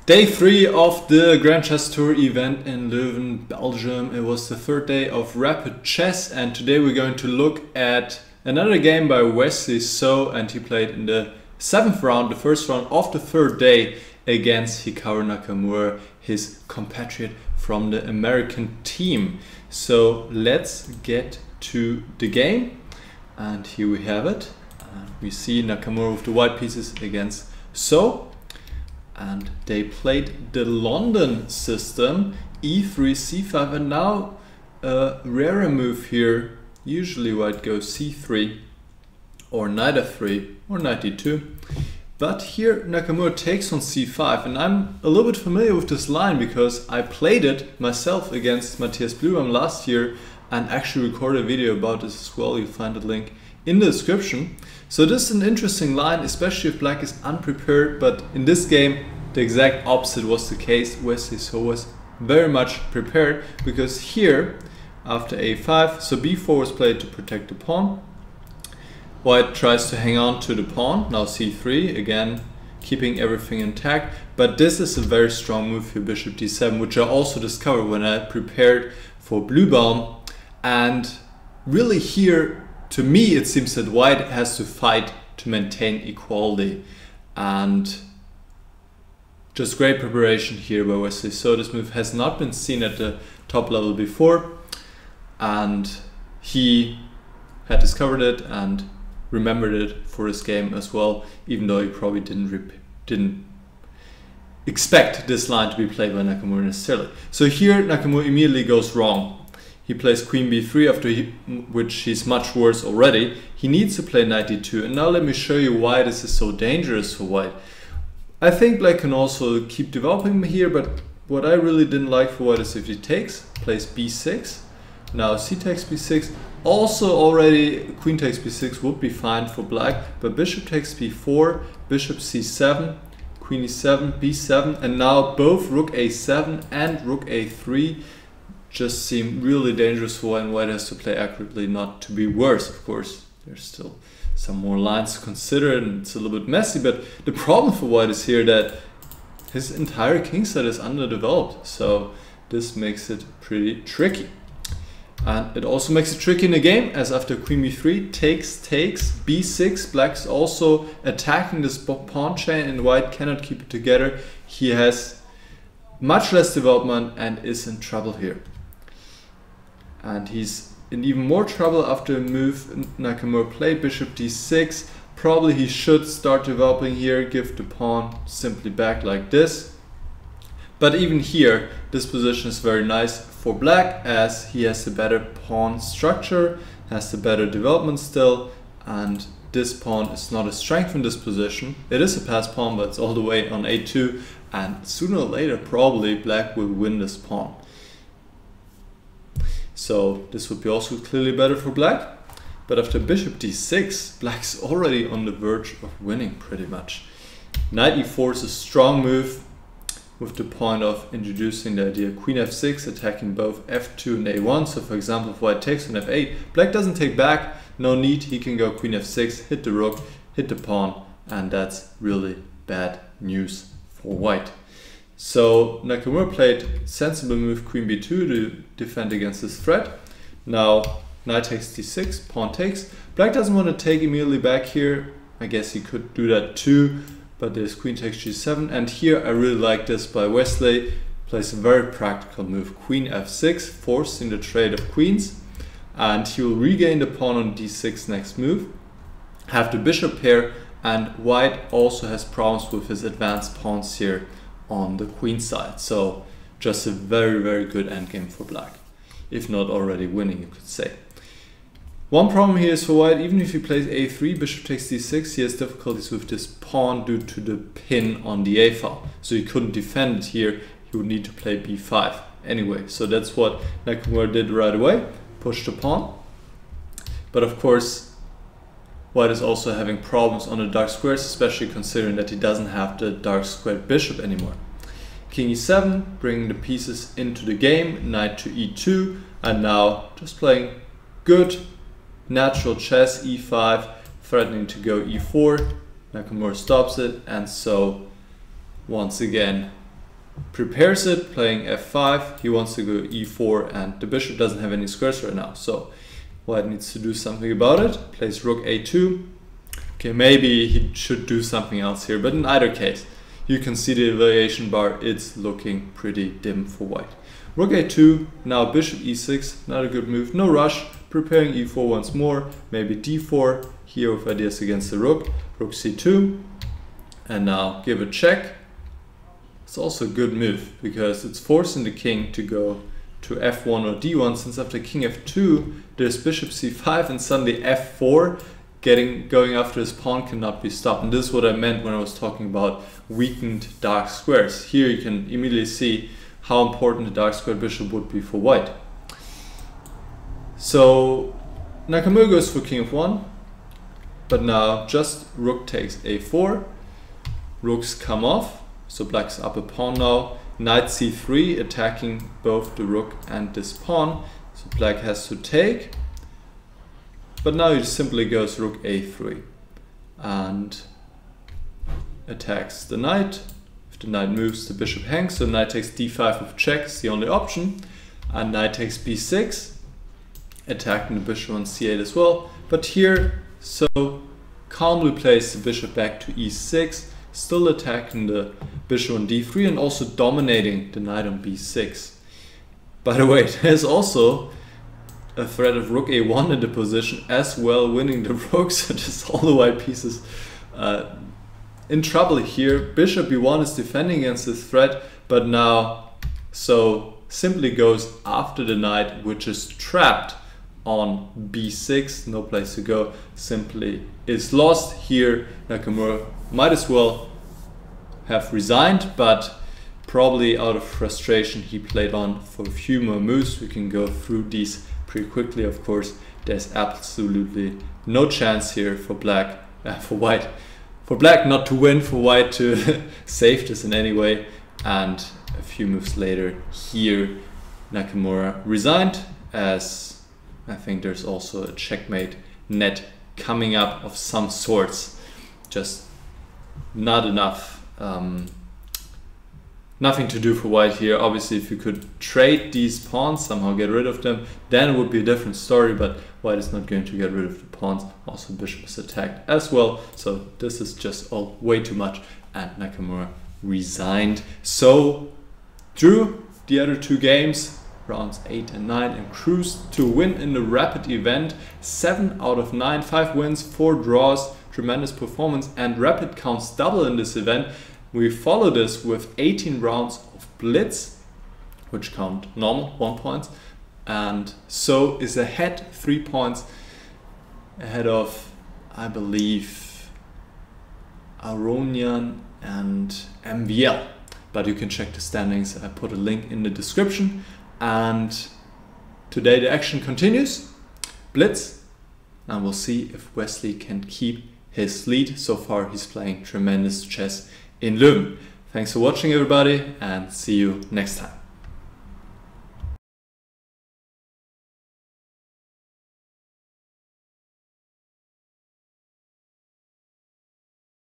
Day 3 of the Grand Chess Tour event in Leuven, Belgium. It was the third day of rapid chess, and today we're going to look at another game by Wesley So, and he played in the 7th round, the first round of the third day, against Hikaru Nakamura, his compatriot from the American team. So let's get to the game, and here we have it. We see Nakamura with the white pieces against So. And they played the London system, e3, c5, and now a rarer move here. Usually white goes c3 or knight f3 or knight d2. But here Nakamura takes on c5, and I'm a little bit familiar with this line because I played it myself against Matthias Blüam last year and actually recorded a video about this as well. You'll find the link in the description. So this is an interesting line, especially if black is unprepared, but in this game the exact opposite was the case. Wesley So was very much prepared, because here after a5, so b4 was played to protect the pawn. White tries to hang on to the pawn, now c3, again keeping everything intact, but this is a very strong move here, bishop d7, which I also discovered when I prepared for Blüam. And really here, to me, it seems that white has to fight to maintain equality, and just great preparation here by Wesley So. This move has not been seen at the top level before, and he had discovered it and remembered it for his game as well, even though he probably didn't expect this line to be played by Nakamura necessarily. So here Nakamura immediately goes wrong. He plays queen b3, after which he's much worse already. He needs to play knight d2, and now let me show you why this is so dangerous for white. I think black can also keep developing here, but what I really didn't like for white is if he plays b6, now c takes b6, also already queen takes b6 would be fine for black, but bishop takes b4, bishop c7, queen e7, b7, and now both rook a7 and rook a3 just seem really dangerous for white, and white has to play accurately not to be worse. Of course, there's still some more lines to consider and it's a little bit messy, but the problem for white is here that his entire king set is underdeveloped, so this makes it pretty tricky. And it also makes it tricky in the game, as after queen b3 takes b6, black's also attacking this pawn chain and white cannot keep it together. He has much less development and is in trouble here. And he's in even more trouble after a move Nakamura played, bishop d6. Probably he should start developing here, give the pawn simply back like this. But even here, this position is very nice for black, as he has the better pawn structure, has the better development still, and this pawn is not a strength in this position. It is a passed pawn, but it's all the way on a2, and sooner or later probably black will win this pawn. So this would be also clearly better for black. But after bishop d6, black's already on the verge of winning pretty much. Knight e4 is a strong move, with the point of introducing the idea queen f6, attacking both f2 and a1. So for example, if white takes on f8, black doesn't take back, no need, he can go queen f6, hit the rook, hit the pawn, and that's really bad news for white. So Nakamura played sensible move queen b2 to defend against this threat. Now knight takes d6, pawn takes. Black doesn't want to take immediately back here. I guess he could do that too, but there's queen takes g7, and here I really like this by Wesley. Plays a very practical move, queen f6, forcing the trade of queens, and he will regain the pawn on d6 next move, have the bishop pair, and white also has problems with his advanced pawns here on the queen side. So just a very good endgame for black, if not already winning, you could say. One problem here is for white, even if he plays a3, bishop takes d6, he has difficulties with this pawn due to the pin on the a file. So he couldn't defend it here, he would need to play b5 anyway. So that's what Nakamura did right away, push the pawn. But of course, white is also having problems on the dark squares, especially considering that he doesn't have the dark squared bishop anymore. King e7, bringing the pieces into the game, knight to e2, and now just playing good natural chess, e5, threatening to go e4. Nakamura stops it, and so once again prepares it, playing f5. He wants to go e4, and the bishop doesn't have any squares right now, so white needs to do something about it. Plays rook a2. Okay, maybe he should do something else here, but in either case, you can see the evaluation bar, it's looking pretty dim for white. Rook a2, now bishop e6, not a good move, no rush, preparing e4 once more, maybe d4, here with ideas against the rook, rook c2, and now give a check. It's also a good move, because it's forcing the king to go to f1 or d1, since after king f2, there's bishop c5, and suddenly f4, going after his pawn cannot be stopped. And this is what I meant when I was talking about weakened dark squares. Here you can immediately see how important the dark square bishop would be for white. So Nakamura goes for king f1, but now just rook takes a4, rooks come off, so black's up a pawn now, knight c3 attacking both the rook and this pawn, so black has to take. But now he simply goes rook a3 and attacks the knight. If the knight moves, the bishop hangs, so knight takes d5 with check is the only option. And knight takes b6, attacking the bishop on c8 as well. But here, So calmly plays the bishop back to e6, still attacking the bishop on d3 and also dominating the knight on b6. By the way, there's also a threat of rook a1 in the position, as well winning the rook, so just all the white pieces in trouble here. Bishop b1 is defending against this threat, but now So simply goes after the knight, which is trapped on b6, no place to go, simply is lost. Here Nakamura might as well have resigned, but probably out of frustration he played on for a few more moves. We can go through these pretty quickly. Of course, there's absolutely no chance here for black, for black not to win, for white to save this in any way. And a few moves later here Nakamura resigned, as I think there's also a checkmate net coming up of some sorts. Just not enough, nothing to do for white here. Obviously, if you could trade these pawns, somehow get rid of them, then it would be a different story, but white is not going to get rid of the pawns. Also, bishop is attacked as well, so this is just all way too much, and Nakamura resigned. So drew the other two games, rounds 8 and 9, and cruised to win in the rapid event. 7 out of 9, 5 wins, 4 draws, tremendous performance, and rapid counts double in this event. We follow this with 18 rounds of blitz, which count normal 1 point, and So is ahead 3 points ahead of, I believe, Aronian and MVL. But you can check the standings. I put a link in the description. And today the action continues. Blitz. And we'll see if Wesley can keep his lead. So far he's playing tremendous chess in Leuven. Thanks for watching, everybody, and see you next time.